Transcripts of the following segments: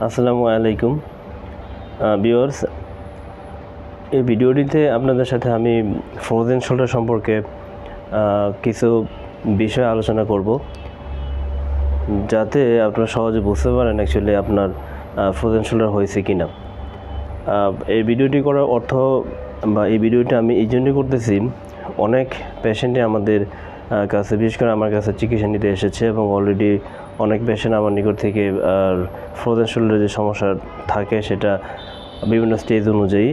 আসসালামু আলাইকুম ভিউয়ার্স, এই ভিডিওটিতে আপনাদের সাথে আমি ফ্রোজেন শোল্ডার সম্পর্কে কিছু বিষয় আলোচনা করব, যাতে আপনারা সহজে বুঝতে পারেন অ্যাকচুয়ালি আপনার ফ্রোজেন শোল্ডার হয়েছে কি না। এই ভিডিওটি করার অর্থ বা এই ভিডিওটি আমি এই জন্যই করতেছি, অনেক পেশেন্টই আমাদের কাছে, বিশেষ করে আমার কাছে চিকিৎসা নিতে এসেছে এবং অলরেডি অনেক পেশেন্ট আমার নিকট থেকে ফ্রোজেন শোল্ডারের যে সমস্যা থাকে সেটা বিভিন্ন স্টেজ অনুযায়ী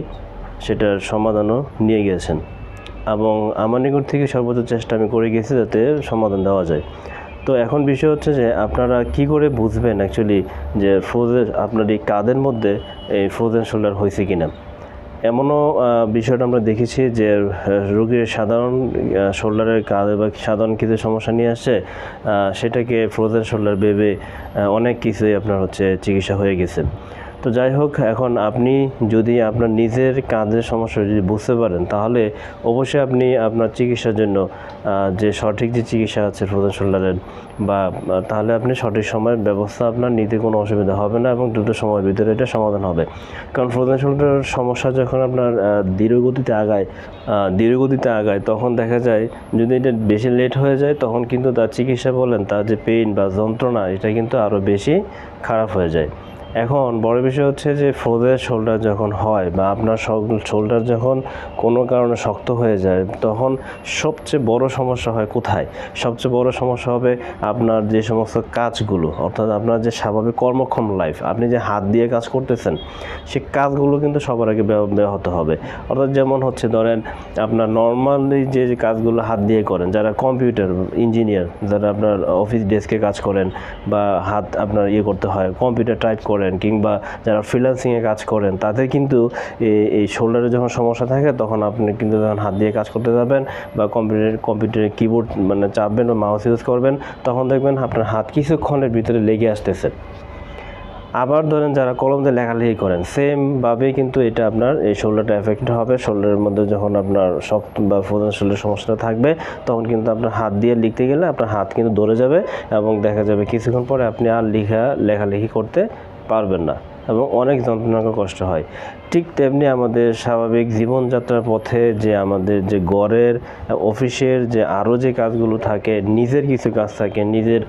সেটার সমাধানও নিয়ে গেছেন এবং আমার নিকট থেকে সর্বোচ্চ চেষ্টা আমি করে গেছি যাতে সমাধান দেওয়া যায়। তো এখন বিষয় হচ্ছে যে আপনারা কি করে বুঝবেন অ্যাকচুয়ালি যে আপনার এই কাঁধের মধ্যে এই ফ্রোজেন শোল্ডার হয়েছে কিনা। এমনও বিষয়টা আমরা দেখেছি যে রোগীর সাধারণ শোল্ডারের কাঁধে বা সাধারণ কিছু সমস্যা নিয়ে আসছে, সেটাকে ফ্রোজেন শোল্ডার ভেবে অনেক কিছুই আপনার চিকিৎসা হয়ে গেছে। তো যাই হোক, এখন আপনি যদি আপনার নিজের কাঁধের সমস্যা যদি বুঝতে পারেন, তাহলে অবশ্যই আপনি আপনার চিকিৎসার জন্য যে সঠিক যে চিকিৎসা আছে ফ্রোজেন শোল্ডারের, বা তাহলে আপনি সঠিক সময়ের ব্যবস্থা আপনার নিতে কোনো অসুবিধা হবে না এবং দ্রুত সময়ের ভিতরে এটা সমাধান হবে। কারণ ফ্রোজেন শোল্ডারের সমস্যা যখন আপনার ধীরগতিতে আগায় তখন দেখা যায় যদি এটা বেশি লেট হয়ে যায়, তখন কিন্তু তার চিকিৎসা বলেন, তার যে পেইন বা যন্ত্রণা, এটা কিন্তু আরও বেশি খারাপ হয়ে যায়। এখন বড় বিষয় হচ্ছে যে ফ্রোজেন শোল্ডার যখন হয় বা আপনার শোল্ডার যখন কোনো কারণে শক্ত হয়ে যায়, তখন সবচেয়ে বড় সমস্যা হয় কোথায়? সবচেয়ে বড় সমস্যা হবে আপনার যে সমস্ত কাজগুলো, অর্থাৎ আপনার যে স্বাভাবিক কর্মক্ষম লাইফ, আপনি যে হাত দিয়ে কাজ করতেছেন, সেই কাজগুলো কিন্তু সবার আগে ব্যাহত হবে। অর্থাৎ যেমন ধরেন আপনার নর্মালি যে কাজগুলো হাত দিয়ে করেন, যারা কম্পিউটার ইঞ্জিনিয়ার, যারা আপনার অফিস ডেস্কে কাজ করেন বা হাত আপনার করতে হয়, কম্পিউটার টাইপ করেন, কিংবা যারা ফ্রিল্যান্সিংয়ে কাজ করেন, তাদের কিন্তু এই শোল্ডারে যখন সমস্যা থাকে, তখন আপনি কিন্তু যখন হাত দিয়ে কাজ করতে যাবেন বা কম্পিউটারে কিবোর্ড চাপবেন বা মাউস ইউজ করবেন, তখন দেখবেন আপনার হাত কিছুক্ষণের ভিতরে লেগে আসতেছে। আবার ধরেন যারা কলম দিয়ে লেখালেখি করেন, সেমভাবেই কিন্তু এটা আপনার এই শোল্ডারটা এফেক্ট হবে। শোল্ডারের মধ্যে যখন আপনার শক্ত বা ফ্রোজেন শোল্ডার সমস্যাটা থাকবে, তখন কিন্তু আপনার হাত দিয়ে লিখতে গেলে আপনার হাত কিন্তু ধরে যাবে এবং দেখা যাবে কিছুক্ষণ পরে আপনি আর লেখালেখি করতে পারবেন না এবং অনেক যন্ত্রণাকর কষ্ট হয়। ঠিক তেমনি আমাদের স্বাভাবিক জীবনযাত্রার পথে যে আমাদের যে ঘরের অফিসের যে আরও যে কাজগুলো থাকে, নিজের কিছু কাজ থাকে, নিজের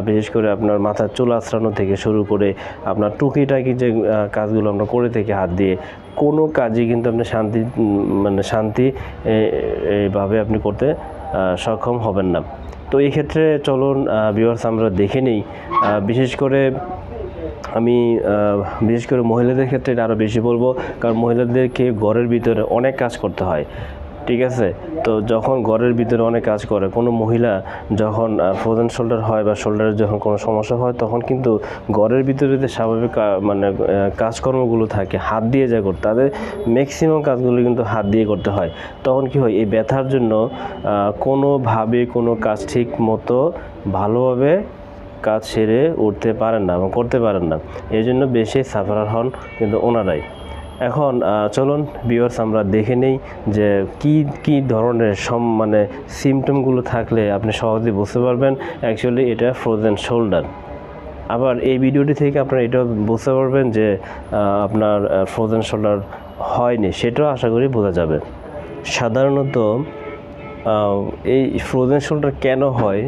বিশেষ করে আপনার মাথার চুল আঁচড়ানো থেকে শুরু করে আপনার টুকিটাকি যে কাজগুলো আমরা করে থাকি হাত দিয়ে, কোনো কাজই কিন্তু আপনি শান্তি এইভাবে আপনি করতে সক্ষম হবেন না। তো এই ক্ষেত্রে চলুন ভিউয়ার্স আমরা দেখে নিই, বিশেষ করে মহিলাদের ক্ষেত্রে এটা আরও বেশি বলবো, কারণ মহিলাদেরকে ঘরের ভিতরে অনেক কাজ করতে হয়, ঠিক আছে? তো যখন ঘরের ভিতরে অনেক কাজ করে কোনো মহিলা, যখন ফ্রোজেন শোল্ডার হয় বা শোল্ডারের যখন কোনো সমস্যা হয়, তখন কিন্তু ঘরের ভিতরে যে স্বাভাবিক কাজকর্মগুলো থাকে হাত দিয়ে যা করতে, তাদের ম্যাক্সিমাম কাজগুলো কিন্তু হাত দিয়ে করতে হয়। তখন কি হয়, এই ব্যথার জন্য কোনোভাবে কোনো কাজ ঠিক মতো ভালোভাবে কাজ সেরে উঠতে পারেন না এবং করতে পারেন না। এই জন্য বেশি সাফারার হন কিন্তু ওনারাই। এখন চলুন ভিউয়ার্স আমরা দেখে নেই যে কি ধরনের সিমটমগুলো থাকলে আপনি সহজেই বুঝতে পারবেন অ্যাকচুয়ালি এটা ফ্রোজেন শোল্ডার। আবার এই ভিডিওটি থেকে আপনারা এটাও বুঝতে পারবেন যে আপনার ফ্রোজেন শোল্ডার হয়নি, সেটাও আশা করি বোঝা যাবে। সাধারণত এই ফ্রোজেন শোল্ডার কেন হয়,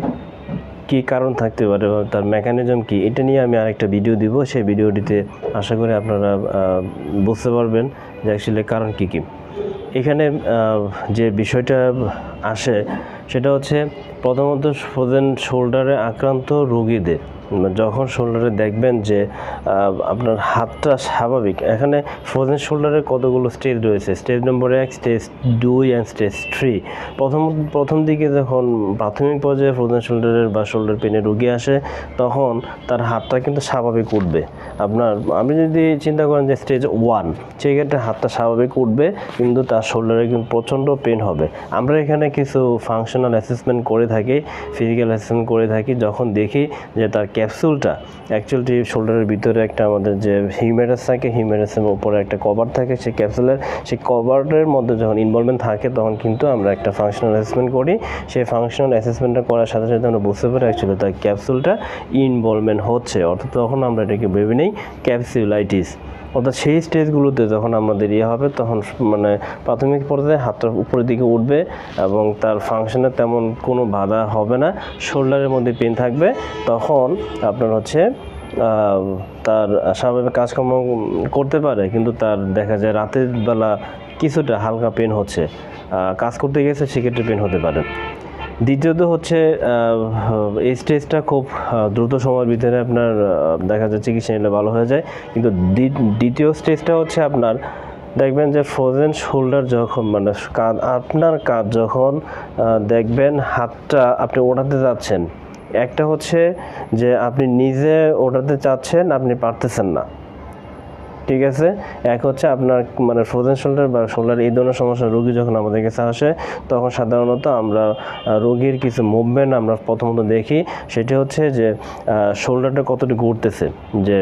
কী কারণ থাকতে পারে, তার মেকানিজম কি, এটা নিয়ে আমি আরেকটা ভিডিও দিব। সেই ভিডিওটিতে আশা করি আপনারা বুঝতে পারবেন যে অ্যাকচুয়ালি কারণ কী। এখানে যে বিষয়টা আসে সেটা হচ্ছে, প্রথমত ফ্রোজেন শোল্ডারে আক্রান্ত রোগীদের যখন শোল্ডারে দেখবেন যে আপনার হাতটা স্বাভাবিক, এখানে ফ্রোজেন শোল্ডারের কতগুলো স্টেজ রয়েছে, stage number 1, stage 2 and stage 3। প্রথম দিকে যখন প্রাথমিক পর্যায়ে ফ্রোজেন শোল্ডারের বা শোল্ডার পেনের রোগী আসে, তখন তার হাতটা কিন্তু স্বাভাবিক উঠবে। আপনি যদি চিন্তা করেন যে স্টেজ 1, সেক্ষেত্রে হাতটা স্বাভাবিক উঠবে, কিন্তু তার শোল্ডারে কিন্তু প্রচণ্ড পেন হবে। আমরা এখানে কিছু ফাংশনাল অ্যাসেসমেন্ট করে থাকি, ফিজিক্যাল অ্যাসেসমেন্ট করে থাকি, যখন দেখি যে তার ক্যাপসুলটা অ্যাকচুয়ালি শোল্ডারের ভিতরে একটা আমাদের যে হিউমেরাস থাকে, হিউমেরাসের উপরে একটা কভার থাকে, সেই কভারের মধ্যে যখন ইনভলভমেন্ট থাকে, তখন কিন্তু আমরা একটা ফাংশনাল অ্যাসেসমেন্ট করি। সেই ফাংশনাল অ্যাসেসমেন্টটা করার সাথে সাথে আমরা বুঝতে পারি অ্যাকচুয়ালি তার ক্যাপসুলটা ইনভলভমেন্ট হচ্ছে, অর্থাৎ তখন আমরা এটাকে ভেবে নিই ক্যাপসুলাইটিস, অর্থাৎ সেই স্টেজগুলোতে যখন আমাদের হবে তখন মানে প্রাথমিক পর্যায়ে হাতটা উপরের দিকে উঠবে এবং তার ফাংশনে তেমন কোনো বাধা হবে না, শোল্ডারের মধ্যে পেন থাকবে, তখন আপনার হচ্ছে তার স্বাভাবিক কাজকর্ম করতে পারে, কিন্তু তার দেখা যায় রাতের বেলা কিছুটা হালকা পেন হচ্ছে, কাজ করতে গেছে সেক্ষেত্রে পেন হতে পারে। দ্বিতীয়ত হচ্ছে এই স্টেজটা খুব দ্রুত সময়ের ভিতরে আপনার দেখা যায় চিকিৎসা নিলে ভালো হয়ে যায়, কিন্তু দ্বিতীয় স্টেজটা হচ্ছে আপনার দেখবেন যে ফ্রোজেন শোল্ডার যখন মানে আপনার কাজ যখন দেখবেন হাতটা আপনি ওঠাতে যাচ্ছেন, একটা হচ্ছে যে আপনি নিজে ওঠাতে চাচ্ছেন আপনি পারতেছেন না, ঠিক আছে, এক হচ্ছে আপনার মানে ফ্রোজেন শোল্ডার বা শোল্ডার এই ধরনের সমস্যা রোগী যখন আমাদের কাছে আসে তখন সাধারণত আমরা রোগীর কিছু মুভমেন্ট আমরা প্রথমত দেখি, সেটি হচ্ছে যে শোল্ডারটা কতটুকু উঠতেছে, যে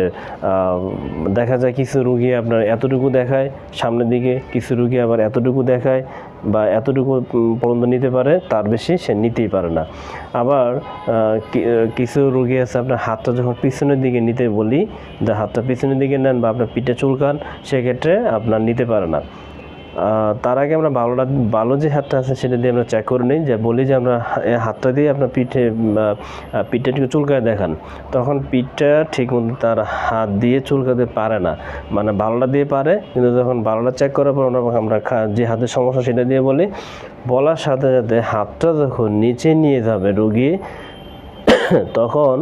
দেখা যায় কিছু রোগী আপনার এতটুকু দেখায় সামনের দিকে, কিছু রোগী আবার এতটুকু দেখায় বা এতটুকু পর্যন্ত নিতে পারে, তার বেশি সে নিতেই পারে না। আবার কিছু রোগী আছে আপনার হাতটা যখন পিছনের দিকে নিতে বলি, যে হাতটা পিছনের দিকে নেন বা আপনার পিঠে চুলকান, সেক্ষেত্রে আপনার নিতে পারে না। তার আগে আমরা ভালো যে হাতটা আছে সেটা দিয়ে আমরা চেক করে নিই, যে বলি যে আমরা হাতটা দিয়ে আপনার পিঠটা একটু চুলকায় দেখান, তখন পিঠটা ঠিক মতো তার হাত দিয়ে চুলকাতে পারে না, মানে ভালোটা দিয়ে পারে, কিন্তু যখন ভালোটা চেক করার পর আমরা যে হাতের সমস্যা সেটা দিয়ে বলার সাথে সাথে হাতটা যখন নিচে নিয়ে যাবে রোগী তখন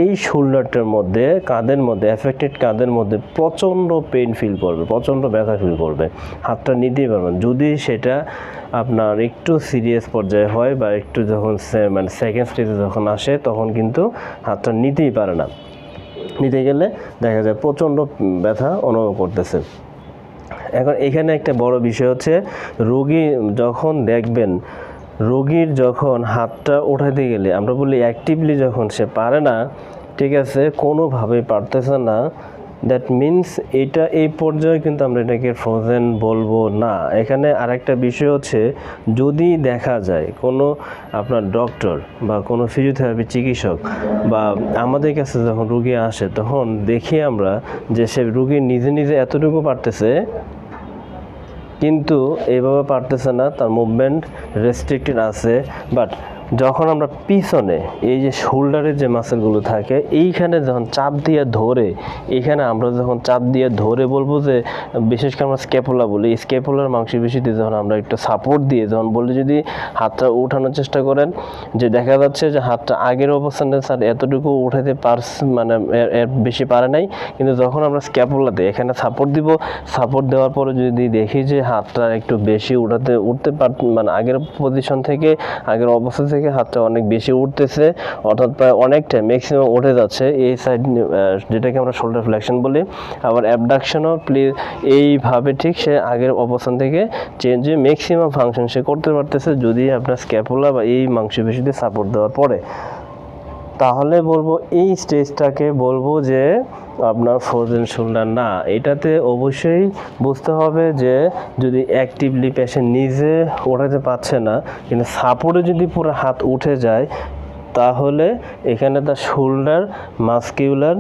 এই শোল্ডারটার মধ্যে কাঁধের মধ্যে এফেক্টেড কাঁধের মধ্যে প্রচণ্ড পেইন ফিল করবে, প্রচণ্ড ব্যথা ফিল করবে, হাতটা নিতেই পারবেন। যদি সেটা আপনার একটু সিরিয়াস পর্যায়ে হয় বা একটু যখন মানে সেকেন্ড স্টেজে যখন আসে তখন কিন্তু হাতটা নিতেই পারে না, নিতে গেলে দেখা যায় প্রচণ্ড ব্যথা অনুভব করতেছে। এখন এখানে একটা বড় বিষয় হচ্ছে রোগী যখন দেখবেন রোগীর যখন হাতটা ওঠাতে গেলে আমরা বলি অ্যাক্টিভলি যখন সে পারে না, ঠিক আছে, কোনোভাবেই পারতেছে না, দ্যাট মিনস এটা এই পর্যায়ে কিন্তু আমরা এটাকে ফ্রোজেন বলবো না। এখানে আরেকটা বিষয় হচ্ছে যদি দেখা যায় কোনো আপনার ডক্টর বা কোনো ফিজিওথেরাপি চিকিৎসক বা আমাদের কাছে যখন রোগী আসে তখন দেখি আমরা যে সে রোগী নিজে নিজে এতটুকু পারতেছে কিন্তু এইভাবে পারতেছে না, তার মুভমেন্ট রেস্ট্রিক্টেড আছে, বাট যখন আমরা পিছনে এই যে শোল্ডারের যে মাসেলগুলো থাকে এইখানে যখন চাপ দিয়ে ধরে, এইখানে আমরা যখন চাপ দিয়ে ধরে বলবো যে বিশেষ করে আমরা স্ক্যাপুলা বলি, স্ক্যাপুলার মাংসপেশিতে যখন আমরা একটু সাপোর্ট দিয়ে যখন বলি যদি হাতটা উঠানোর চেষ্টা করেন, যে দেখা যাচ্ছে যে হাতটা আগের অবস্থানে স্যার এতটুকু উঠাতে মানে এর বেশি পারে নাই, কিন্তু যখন আমরা স্ক্যাপুলাতে এখানে সাপোর্ট দিব, সাপোর্ট দেওয়ার পরে যদি দেখি যে হাতটা একটু বেশি উঠতে মানে আগের পজিশন থেকে আগের অবস্থা থেকে হাতটা অনেক বেশি উঠতেছে, অর্থাৎ প্রায় অনেকটা ম্যাক্সিমাম উঠে যাচ্ছে এই সাইড, যেটাকে আমরা শোল্ডার ফ্লেকশন বলি। আবার অ্যাবডাকশনও এইভাবে ঠিক সে আগের অবস্থান থেকে চেঞ্জ হয়ে ম্যাক্সিমাম ফাংশন সে করতে পারতেছে যদি আপনার স্ক্যাপুলা বা এই মাংসপেশিতে সাপোর্ট দেওয়ার পরে, তাহলে বলবো এই স্টেজটাকে বলবো যে আপনার ফ্রোজেন শোল্ডার না। এটাতে অবশ্যই বুঝতে হবে যে যদি অ্যাক্টিভলি পেশেন্ট নিজে ওঠাতে পারছে না কিন্তু সাপোর্টে যদি পুরো হাত উঠে যায় তাহলে এখানে তার শোল্ডার মাসকিউলার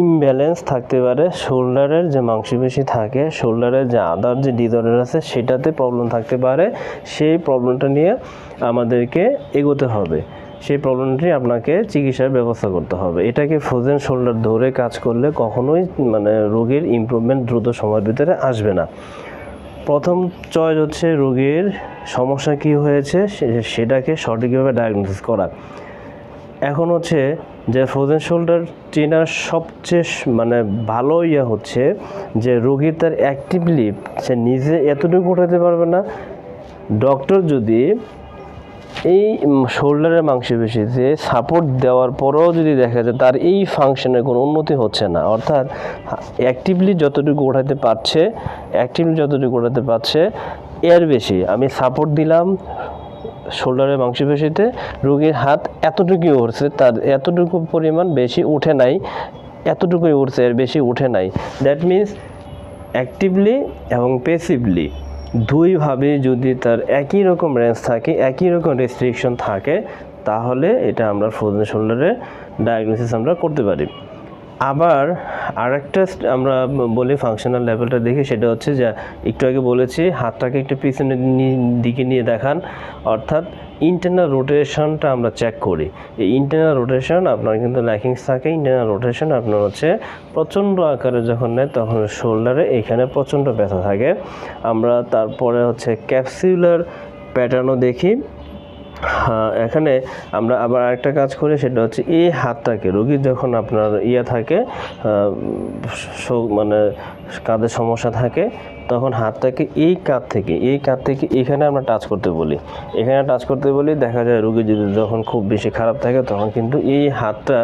ইমব্যালেন্স থাকতে পারে, শোল্ডারের যে মাংসপেশি থাকে, শোল্ডারের যে আদার যে ডিসঅর্ডার আছে সেটাতে প্রবলেম থাকতে পারে, সেই প্রবলেমটা নিয়ে আমাদেরকে এগোতে হবে, সেই প্রবলেমটি আপনাকে চিকিৎসার ব্যবস্থা করতে হবে। এটাকে ফ্রোজেন শোল্ডার ধরে কাজ করলে কখনোই মানে রোগীর ইমপ্রুভমেন্ট দ্রুত সময়ের ভিতরে আসবে না। প্রথম চয়েস হচ্ছে রোগীর সমস্যা কী হয়েছে সেটাকে সঠিকভাবে ডায়াগনোসিস করা। এখন হচ্ছে যে ফ্রোজেন শোল্ডার চেনার সবচেয়ে মানে ভালো হচ্ছে যে রোগীর তার অ্যাক্টিভলি সে নিজে এতটুকু উঠাতে পারবে না, ডক্টর যদি এই শোল্ডারের মাংসপেশিতে সাপোর্ট দেওয়ার পরেও যদি দেখা যায় তার এই ফাংশনের কোনো উন্নতি হচ্ছে না, অর্থাৎ অ্যাক্টিভলি যতটুকু ওঠাতে পারছে এর বেশি আমি সাপোর্ট দিলাম শোল্ডারের মাংসপেশিতে, রোগীর হাত এতটুকুই উঠছে, তার এতটুকু পরিমাণ বেশি উঠে নাই, এতটুকুই উঠছে এর বেশি উঠে নাই, দ্যাট মিনস অ্যাক্টিভলি এবং প্যাসিভলি দুইভাবে যদি তার একই রকম রেঞ্জ থাকে, একই রকম রেস্ট্রিকশন থাকে, তাহলে এটা আমরা ফ্রোজেন শোল্ডারের ডায়াগনোসিস আমরা করতে পারি। আবার আরেকটা আমরা বলি ফাংশনাল লেভেলটা দেখি, সেটা হচ্ছে যে একটু আগে বলেছি হাতটাকে একটু পিছনের দিকে নিয়ে দেখান, অর্থাৎ ইন্টারনাল রোটেশনটা আমরা চেক করি। এই ইন্টারনাল রোটেশন আপনার কিন্তু ল্যাকিংস থাকে। ইন্টারনাল রোটেশন আপনার হচ্ছে প্রচণ্ড আকারে যখন নেয় তখন শোল্ডারে এইখানে প্রচণ্ড ব্যথা থাকে। আমরা তারপরে হচ্ছে ক্যাপসুলার প্যাটার্নও দেখি। এখানে আমরা আবার আরেকটা কাজ করি, সেটা হচ্ছে এই হাতটাকে রোগীর যখন আপনার থাকে মানে কাঁধে সমস্যা থাকে, তখন হাতটাকে এই কাঁধ থেকে এখানে আমরা টাচ করতে বলি। এখানে টাচ করতে বলি, দেখা যায় রোগী যদি যখন খুব বেশি খারাপ থাকে তখন কিন্তু এই হাতটা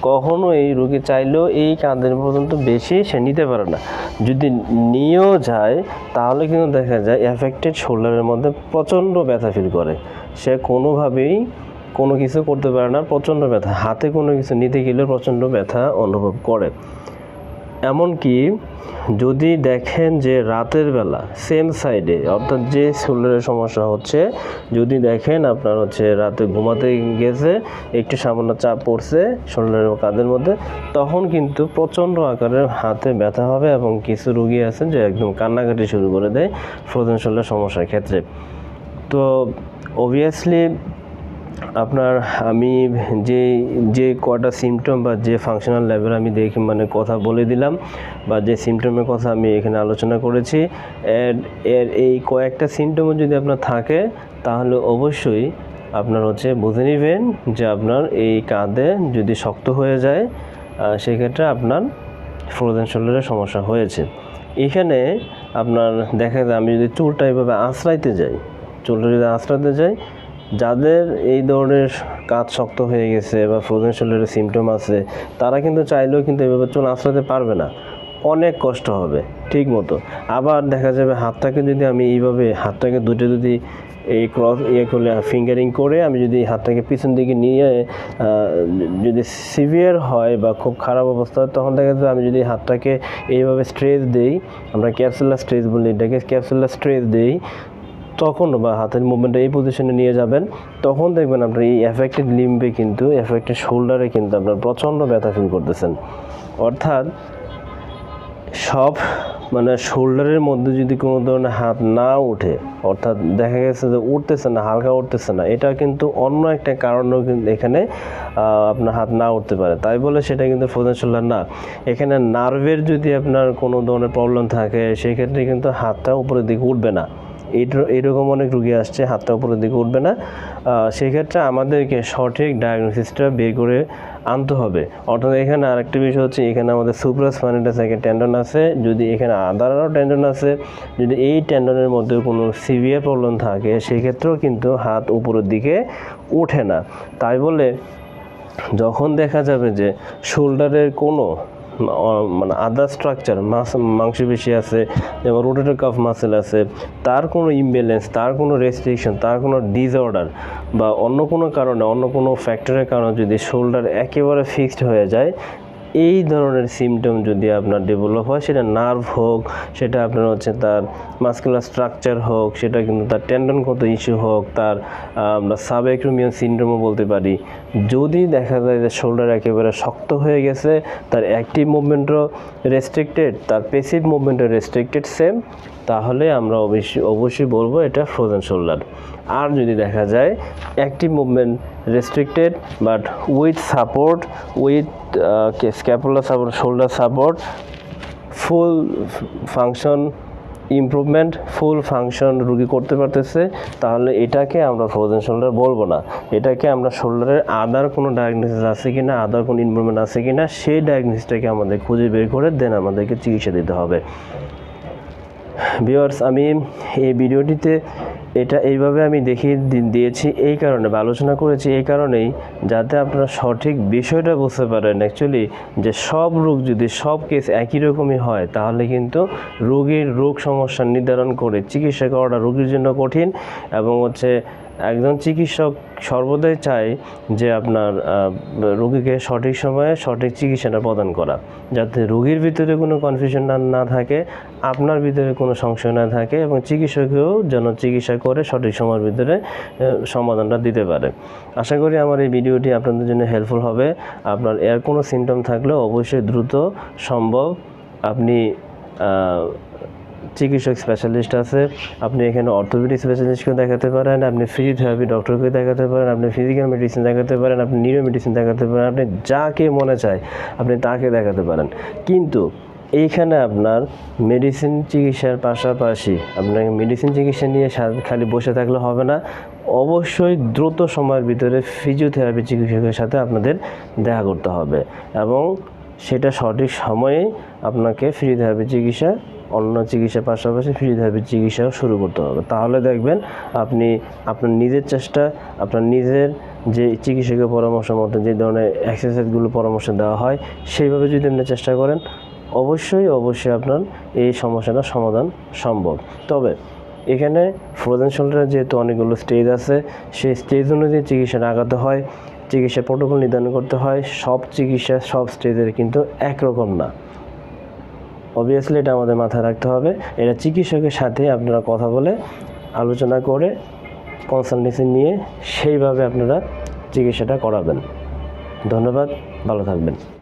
কখনো এই রোগী চাইলেও এই কাঁধের পর্যন্ত বেশি সে নিতে পারে না। যদি নিয়েও যায় তাহলে কিন্তু দেখা যায় অ্যাফেক্টেড শোল্ডারের মধ্যে প্রচণ্ড ব্যথা ফিল করে, সে কোনোভাবেই কোনো কিছু করতে পারে না, প্রচণ্ড ব্যথা, হাতে কোনো কিছু নিতে গেলে প্রচণ্ড ব্যথা অনুভব করে। এমনকি যদি দেখেন যে রাতের বেলা সেম সাইডে, অর্থাৎ যে শোল্ডারের সমস্যা হচ্ছে, যদি দেখেন আপনার হচ্ছে রাতে ঘুমাতে গেছে একটু সামান্য চাপ পড়ছে শোল্ডারের কাঁধের মধ্যে, তখন কিন্তু প্রচণ্ড আকারের হাতে ব্যথা হবে এবং কিছু রোগী আছে যে একদম কান্নাকাটি শুরু করে দেয় ফ্রোজেন শোল্ডার সমস্যার ক্ষেত্রে। তো অবভিয়াসলি আপনার আমি যে কয়টা সিমটম বা যে ফাংশনাল লেভেল আমি দেখি মানে কথা বলে দিলাম, বা যে সিমটমের কথা আমি এখানে আলোচনা করেছি, এর এই কয়েকটা সিমটমও যদি আপনার থাকে তাহলে অবশ্যই আপনার হচ্ছে বুঝে নেবেন যে আপনার এই কাঁধে যদি শক্ত হয়ে যায় সেক্ষেত্রে আপনার ফ্রোজেন শোল্ডারের সমস্যা হয়েছে। এখানে আপনার দেখা যায় আমি যদি চুলটা এইভাবে আঁচড়াইতে যাই, যাদের এই ধরনের কাঁধ শক্ত হয়ে গেছে বা ফ্রোজেন শোল্ডারের সিমটম আছে, তারা কিন্তু চাইলেও কিন্তু এভাবে চুল আঁচড়াতে পারবে না, অনেক কষ্ট হবে ঠিক মতো। আবার দেখা যাবে হাতটাকে যদি আমি এইভাবে হাতটাকে দুটো যদি এই ক্রস করলে ফিঙ্গারিং করে আমি যদি হাতটাকে পিছন দিকে নিয়ে যদি সিভিয়ার হয় বা খুব খারাপ অবস্থা হয়, তখন দেখা যাবে আমি যদি হাতটাকে এইভাবে স্ট্রেচ দেই, আমরা ক্যাপসুলার স্ট্রেচ বলি এটাকে, ক্যাপসুলার স্ট্রেচ দেই, তখন বা হাতের মুভমেন্টটা এই পজিশনে নিয়ে যাবেন, তখন দেখবেন আপনার এই এফেক্টেড লিম্বে কিন্তু এফেক্টেড শোল্ডারে কিন্তু আপনার প্রচণ্ড ব্যথা ফিল করতেছেন। অর্থাৎ সব মানে শোল্ডারের মধ্যে যদি কোনো ধরনের হাত না ওঠে, অর্থাৎ দেখা গেছে যে উঠতেছে না, হালকা উঠতেছে না, এটা কিন্তু অন্য একটা কারণেও কিন্তু এখানে আপনার হাত না উঠতে পারে, তাই বলে সেটা কিন্তু ফ্রোজেন শোল্ডার না। এখানে নার্ভের যদি আপনার কোনো ধরনের প্রবলেম থাকে সেক্ষেত্রে কিন্তু হাতটা উপরের দিকে উঠবে না। এইরকম অনেক রুগী আসছে হাতটা উপরের দিকে উঠবে না, সেক্ষেত্রে আমাদেরকে সঠিক ডায়াগনোসিসটা বের করে আনতে হবে। অর্থাৎ এখানে আরেকটা বিষয় হচ্ছে, এখানে আমাদের সুপ্রাস্পাইনাটাস একটা টেন্ডন আছে, যদি এখানে আদারও টেন্ডন আছে, যদি এই টেন্ডনের মধ্যে কোনো সিভিয়ার প্রবলেম থাকে সেক্ষেত্রেও কিন্তু হাত উপরের দিকে ওঠে না। তাই বলে যখন দেখা যাবে যে শোল্ডারের কোনো মানে আদার স্ট্রাকচার মাংসপেশি আছে, যেমন রোটেটর কাফ মাসেল আছে, তার কোনো ইমব্যালেন্স, তার কোনো রেস্ট্রিকশন, তার কোনো ডিসঅর্ডার বা অন্য কোনো কারণে অন্য কোনো ফ্যাক্টরের কারণে যদি শোল্ডার একেবারে ফিক্সড হয়ে যায়, এই ধরনের সিমটম যদি আপনার ডেভেলপ হয়, সেটা নার্ভ হোক, সেটা আপনার হচ্ছে তার মাসকুলার স্ট্রাকচার হোক, সেটা কিন্তু তার টেন্ডনগত ইস্যু হোক, তার আমরা সাবঅ্যাক্রোমিয়াল সিনড্রোমও বলতে পারি, যদি দেখা যায় যে শোল্ডার একেবারে শক্ত হয়ে গেছে, তার অ্যাক্টিভ মুভমেন্টও রেস্ট্রিক্টেড, তার প্যাসিভ মুভমেন্টও রেস্ট্রিক্টেড সেম, তাহলে আমরা অবশ্যই বলবো এটা ফ্রোজেন শোল্ডার। আর যদি দেখা যায় active movement restricted but with support, with scapular support, shoulder support, full function improvement, full function রুগী করতে পারতেছে, তাহলে এটাকে আমরা ফ্রোজেন শোল্ডার বলবো না। এটাকে আমরা শোল্ডারের আদার কোনো ডায়াগনোসিস আছে কিনা, আদার কোনো ইমপ্রুভমেন্ট আছে কিনা, সেই ডায়াগনোসিসটাকে আমাদের খুঁজে বের করে দেন আমাদেরকে চিকিৎসা দিতে হবে। ভিউয়ার্স, আমি এই ভিডিওটিতে এটা এইভাবে আমি দেখিয়ে দিয়েছি এই কারণে বা আলোচনা করেছি এই কারণেই, যাতে আপনারা সঠিক বিষয়টা বুঝতে পারেন অ্যাকচুয়ালি যে সব রোগ যদি সব কেস একই রকমই হয় তাহলে কিন্তু রোগীর রোগ সমস্যা নির্ধারণ করে চিকিৎসা করাটা রোগীর জন্য কঠিন এবং হচ্ছে একজন চিকিৎসক সর্বদাই চায় যে আপনার রোগীকে সঠিক সময়ে সঠিক চিকিৎসাটা প্রদান করা, যাতে রোগীর ভিতরে কোনো কনফিউশন না থাকে, আপনার ভিতরে কোনো সংশয় না থাকে, এবং চিকিৎসকেও যেন চিকিৎসা করে সঠিক সময়ের ভিতরে সমাধানটা দিতে পারে। আশা করি আমার এই ভিডিওটি আপনাদের জন্য হেল্পফুল হবে। আপনার এর কোনো সিমটম থাকলে অবশ্যই দ্রুত সম্ভব আপনি চিকিৎসক স্পেশালিস্ট আছে, আপনি এখানে অর্থোপেডিক স্পেশালিস্টকে দেখাতে পারেন, আপনি ফিজিওথেরাপি ডক্টরকে দেখাতে পারেন, আপনি ফিজিক্যাল মেডিসিন দেখাতে পারেন, আপনি নিউরো মেডিসিন দেখাতে পারেন, আপনি যাকে মনে চায় আপনি তাকে দেখাতে পারেন। কিন্তু এইখানে আপনার মেডিসিন চিকিৎসার পাশাপাশি আপনাকে মেডিসিন চিকিৎসা নিয়ে খালি বসে থাকলে হবে না, অবশ্যই দ্রুত সময়ের ভিতরে ফিজিওথেরাপি চিকিৎসকের সাথে আপনাদের দেখা করতে হবে, এবং সেটা সঠিক সময়ে আপনাকে ফিজিওথেরাপি চিকিৎসা, অন্য চিকিৎসার পাশাপাশি ফিজিওথেরাপি চিকিৎসাও শুরু করতে হবে। তাহলে দেখবেন আপনি আপনার নিজের চেষ্টা, আপনার নিজের যে চিকিৎসকের পরামর্শ মতো যে ধরনের এক্সারসাইজগুলো পরামর্শ দেওয়া হয় সেইভাবে যদি আপনি চেষ্টা করেন, অবশ্যই আপনার এই সমস্যাটার সমাধান সম্ভব। তবে এখানে ফ্রোজেন শোল্ডারে যেহেতু অনেকগুলো স্টেজ আছে, সেই স্টেজ অনুযায়ী চিকিৎসাটা আগাতে হয়, চিকিৎসা প্রোটোকল নির্ধারণ করতে হয়। সব চিকিৎসা সব স্টেজের কিন্তু একরকম না, অবভিয়াসলি এটা আমাদের মাথায় রাখতে হবে। এটা চিকিৎসকের সাথে আপনারা কথা বলে আলোচনা করে কনসালটেন্সি নিয়ে সেইভাবে আপনারা চিকিৎসাটা করাবেন। ধন্যবাদ, ভালো থাকবেন।